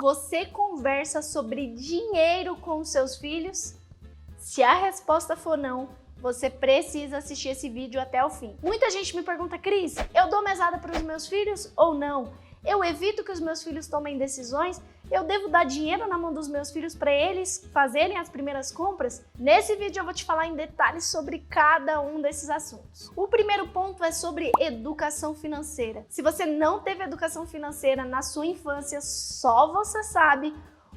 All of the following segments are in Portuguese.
Você conversa sobre dinheiro com os seus filhos? Se a resposta for não, você precisa assistir esse vídeo até o fim. Muita gente me pergunta, Cris, eu dou mesada para os meus filhos ou não? Eu evito que os meus filhos tomem decisões? Eu devo dar dinheiro na mão dos meus filhos para eles fazerem as primeiras compras? Nesse vídeo eu vou te falar em detalhes sobre cada um desses assuntos. O primeiro ponto é sobre educação financeira. Se você não teve educação financeira na sua infância, só você sabe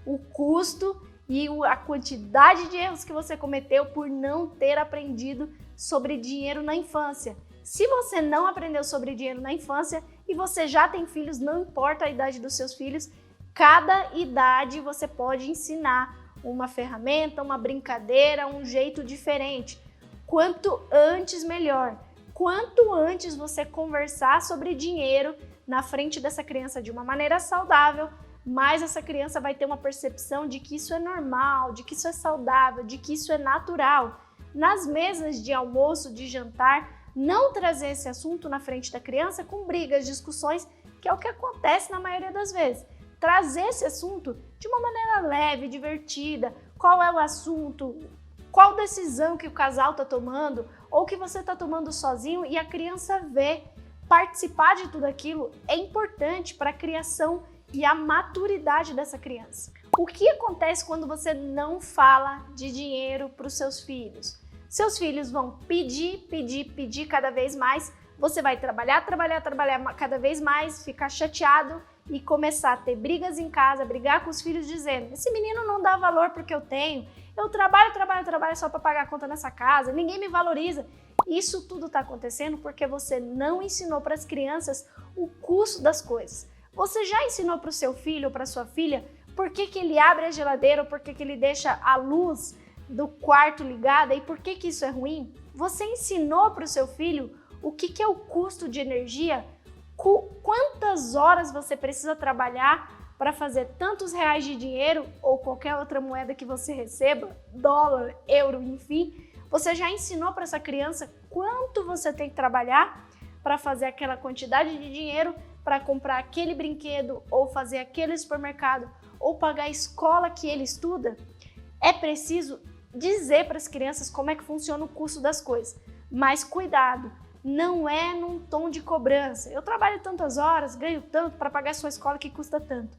o custo e a quantidade de erros que você cometeu por não ter aprendido sobre dinheiro na infância. Se você não aprendeu sobre dinheiro na infância e você já tem filhos, não importa a idade dos seus filhos, cada idade você pode ensinar uma ferramenta, uma brincadeira, um jeito diferente. Quanto antes, melhor. Quanto antes você conversar sobre dinheiro na frente dessa criança de uma maneira saudável, mais essa criança vai ter uma percepção de que isso é normal, de que isso é saudável, de que isso é natural. Nas mesas de almoço, de jantar, não trazer esse assunto na frente da criança com brigas, discussões, que é o que acontece na maioria das vezes. Trazer esse assunto de uma maneira leve, divertida, qual é o assunto, qual decisão que o casal está tomando ou que você está tomando sozinho e a criança vê. Participar de tudo aquilo é importante para a criação e a maturidade dessa criança. O que acontece quando você não fala de dinheiro para os seus filhos? Seus filhos vão pedir cada vez mais, você vai trabalhar cada vez mais, ficar chateado e começar a ter brigas em casa, brigar com os filhos dizendo, esse menino não dá valor porque eu tenho, eu trabalho só para pagar a conta nessa casa, ninguém me valoriza. Isso tudo está acontecendo porque você não ensinou para as crianças o custo das coisas. Você já ensinou para o seu filho ou para sua filha por que ele abre a geladeira ou por que ele deixa a luz do quarto ligada e por que isso é ruim? Você ensinou para o seu filho o que é o custo de energia? Quantas horas você precisa trabalhar para fazer tantos reais de dinheiro ou qualquer outra moeda que você receba, dólar, euro, enfim? Você já ensinou para essa criança quanto você tem que trabalhar para fazer aquela quantidade de dinheiro para comprar aquele brinquedo ou fazer aquele supermercado ou pagar a escola que ele estuda? É preciso dizer para as crianças como é que funciona o custo das coisas, mas cuidado, não é num tom de cobrança. Eu trabalho tantas horas, ganho tanto para pagar a sua escola que custa tanto.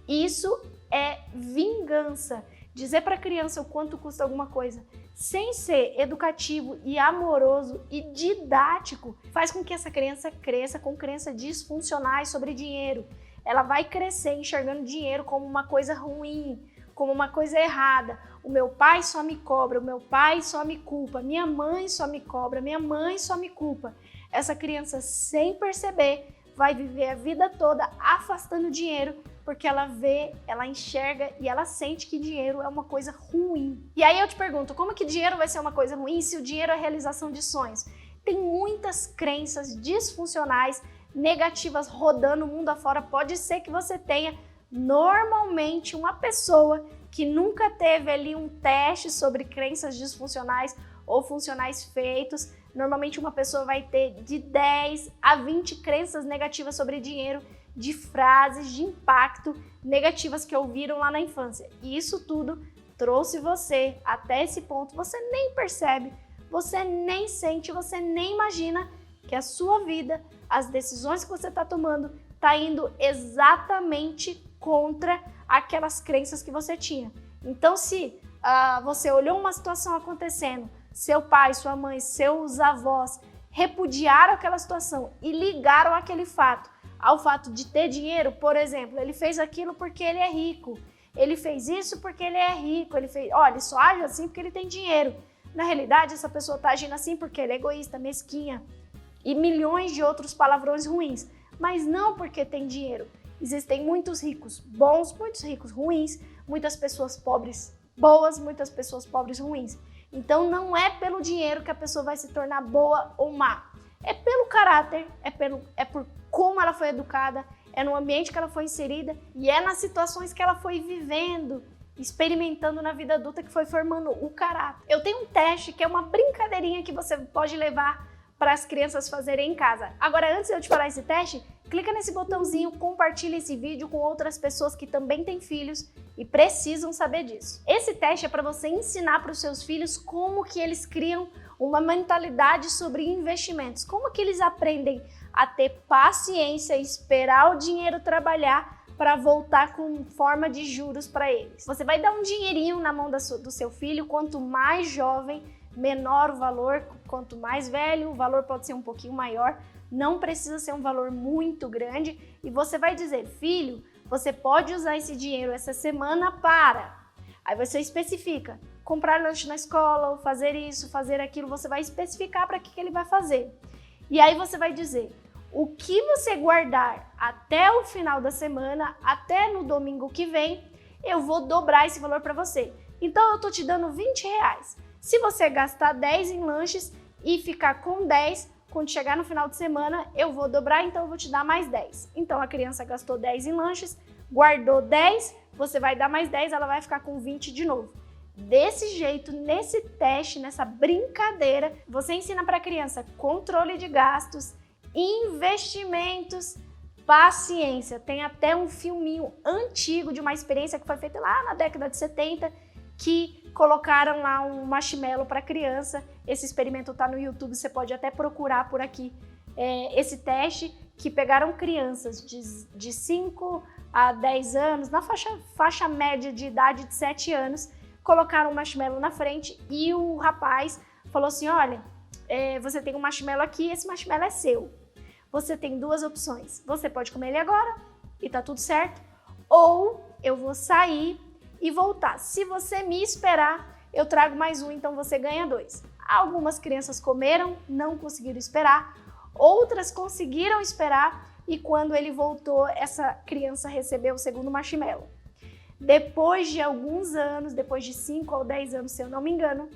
Isso é vingança. Dizer para a criança o quanto custa alguma coisa, sem ser educativo e amoroso e didático, faz com que essa criança cresça com crenças disfuncionais sobre dinheiro. Ela vai crescer enxergando dinheiro como uma coisa ruim, como uma coisa errada. O meu pai só me cobra, o meu pai só me culpa, minha mãe só me cobra, minha mãe só me culpa. Essa criança, sem perceber, vai viver a vida toda afastando dinheiro, porque ela vê, ela enxerga e ela sente que dinheiro é uma coisa ruim. E aí eu te pergunto, como que dinheiro vai ser uma coisa ruim se o dinheiro é a realização de sonhos? Tem muitas crenças disfuncionais, negativas rodando o mundo afora. Pode ser que você tenha normalmente uma pessoa que nunca teve ali um teste sobre crenças disfuncionais ou funcionais feitos. Normalmente uma pessoa vai ter de 10 a 20 crenças negativas sobre dinheiro, de frases de impacto negativas que ouviram lá na infância. E isso tudo trouxe você até esse ponto. Você nem percebe, você nem sente, você nem imagina que a sua vida, as decisões que você está tomando, está indo exatamente contra aquelas crenças que você tinha. Então, se você olhou uma situação acontecendo, seu pai, sua mãe, seus avós repudiaram aquela situação e ligaram aquele fato ao fato de ter dinheiro, por exemplo, ele fez aquilo porque ele é rico, ele fez isso porque ele é rico, ele só age assim porque ele tem dinheiro. Na realidade, essa pessoa está agindo assim porque ele é egoísta, mesquinha e milhões de outros palavrões ruins, mas não porque tem dinheiro. Existem muitos ricos bons, muitos ricos ruins, muitas pessoas pobres boas, muitas pessoas pobres ruins. Então não é pelo dinheiro que a pessoa vai se tornar boa ou má. É pelo caráter, é por como ela foi educada, é no ambiente que ela foi inserida e é nas situações que ela foi vivendo, experimentando na vida adulta que foi formando o caráter. Eu tenho um teste que é uma brincadeirinha que você pode levar para as crianças fazerem em casa. Agora, antes de eu te falar esse teste, clica nesse botãozinho, compartilha esse vídeo com outras pessoas que também têm filhos e precisam saber disso. Esse teste é para você ensinar para os seus filhos como que eles criam uma mentalidade sobre investimentos, como que eles aprendem a ter paciência, esperar o dinheiro trabalhar para voltar com forma de juros para eles. Você vai dar um dinheirinho na mão do seu filho, quanto mais jovem, menor o valor, quanto mais velho, o valor pode ser um pouquinho maior, não precisa ser um valor muito grande, e você vai dizer, filho, você pode usar esse dinheiro essa semana para... Aí você especifica, comprar lanche na escola, ou fazer isso, fazer aquilo, você vai especificar para que ele vai fazer. E aí você vai dizer, o que você guardar até o final da semana, até no domingo que vem, eu vou dobrar esse valor para você. Então eu tô te dando R$20. Se você gastar 10 em lanches e ficar com 10, quando chegar no final de semana, eu vou dobrar, então eu vou te dar mais 10. Então a criança gastou 10 em lanches, guardou 10, você vai dar mais 10, ela vai ficar com 20 de novo. Desse jeito, nesse teste, nessa brincadeira, você ensina para a criança controle de gastos, investimentos, paciência. Tem até um filminho antigo de uma experiência que foi feita lá na década de 70, que colocaram lá um marshmallow para criança. Esse experimento está no YouTube, você pode até procurar por aqui. Esse teste que pegaram crianças de 5 a 10 anos, na faixa média de idade de 7 anos, colocaram um marshmallow na frente e o rapaz falou assim, olha, você tem um marshmallow aqui, esse marshmallow é seu. Você tem duas opções, você pode comer ele agora e tá tudo certo, ou eu vou sair e voltar. Se você me esperar, eu trago mais um, então você ganha 2. Algumas crianças comeram, não conseguiram esperar, outras conseguiram esperar e quando ele voltou, essa criança recebeu o segundo marshmallow. Depois de alguns anos, depois de 5 ou 10 anos, se eu não me engano,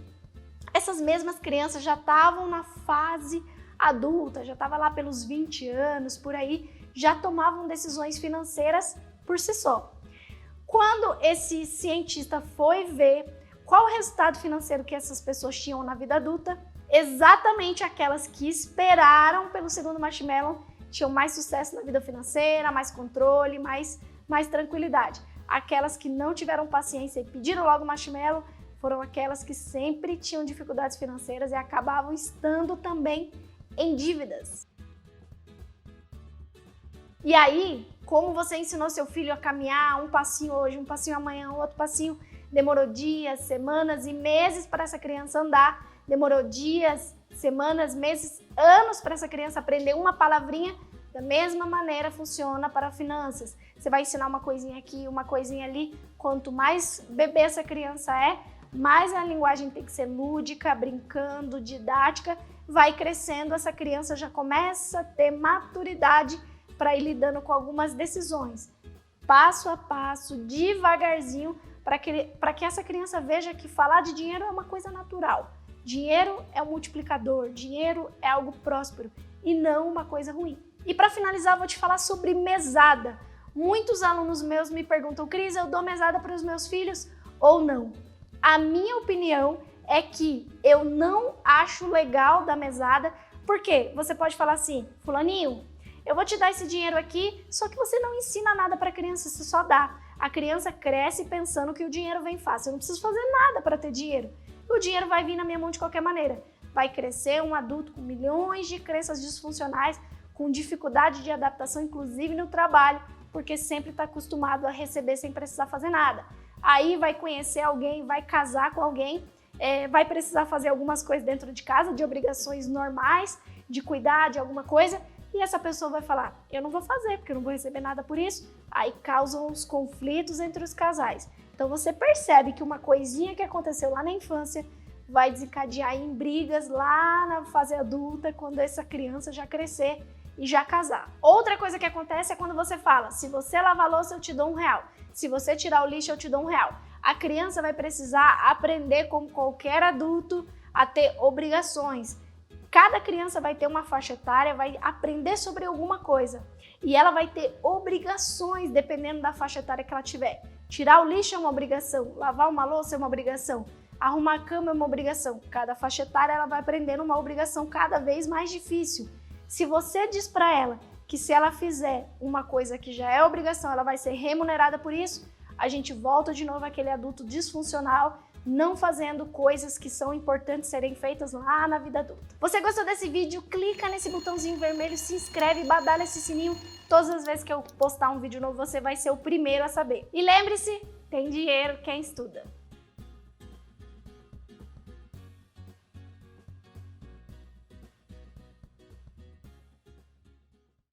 essas mesmas crianças já estavam na fase adulta, já estavam lá pelos 20 anos, por aí, já tomavam decisões financeiras por si só. Quando esse cientista foi ver qual o resultado financeiro que essas pessoas tinham na vida adulta, exatamente aquelas que esperaram pelo segundo marshmallow tinham mais sucesso na vida financeira, mais controle, mais tranquilidade. Aquelas que não tiveram paciência e pediram logo o marshmallow foram aquelas que sempre tinham dificuldades financeiras e acabavam estando também em dívidas. E aí, como você ensinou seu filho a caminhar um passinho hoje, um passinho amanhã, outro passinho, demorou dias, semanas e meses para essa criança andar, demorou dias, semanas, meses, anos para essa criança aprender uma palavrinha, da mesma maneira funciona para finanças. Você vai ensinar uma coisinha aqui, uma coisinha ali, quanto mais bebê essa criança mais a linguagem tem que ser lúdica, brincando, didática, vai crescendo, essa criança já começa a ter maturidade para ir lidando com algumas decisões, passo a passo, devagarzinho, para que essa criança veja que falar de dinheiro é uma coisa natural. Dinheiro é um multiplicador, dinheiro é algo próspero e não uma coisa ruim. E para finalizar, vou te falar sobre mesada. Muitos alunos meus me perguntam, Cris, eu dou mesada para os meus filhos ou não? A minha opinião é que eu não acho legal dar mesada, porque você pode falar assim, fulaninho, eu vou te dar esse dinheiro aqui, só que você não ensina nada para a criança, você só dá. A criança cresce pensando que o dinheiro vem fácil, eu não preciso fazer nada para ter dinheiro. O dinheiro vai vir na minha mão de qualquer maneira. Vai crescer um adulto com milhões de crenças disfuncionais, com dificuldade de adaptação, inclusive no trabalho, porque sempre está acostumado a receber sem precisar fazer nada. Aí vai conhecer alguém, vai casar com alguém, vai precisar fazer algumas coisas dentro de casa, de obrigações normais, de cuidar de alguma coisa, e essa pessoa vai falar, eu não vou fazer, porque eu não vou receber nada por isso. Aí causam os conflitos entre os casais. Então você percebe que uma coisinha que aconteceu lá na infância vai desencadear em brigas lá na fase adulta, quando essa criança já crescer e já casar. Outra coisa que acontece é quando você fala, se você lavar a louça eu te dou R$1, se você tirar o lixo eu te dou R$1. A criança vai precisar aprender, como qualquer adulto, a ter obrigações. Cada criança vai ter uma faixa etária, vai aprender sobre alguma coisa e ela vai ter obrigações dependendo da faixa etária que ela tiver. Tirar o lixo é uma obrigação, lavar uma louça é uma obrigação. Arrumar a cama é uma obrigação. Cada faixa etária ela vai aprendendo uma obrigação cada vez mais difícil. Se você diz para ela que se ela fizer uma coisa que já é obrigação, ela vai ser remunerada por isso, a gente volta de novo àquele adulto disfuncional, não fazendo coisas que são importantes serem feitas lá na vida adulta. Você gostou desse vídeo? Clica nesse botãozinho vermelho, se inscreve, badala esse sininho. Todas as vezes que eu postar um vídeo novo, você vai ser o primeiro a saber. E lembre-se, tem dinheiro quem estuda.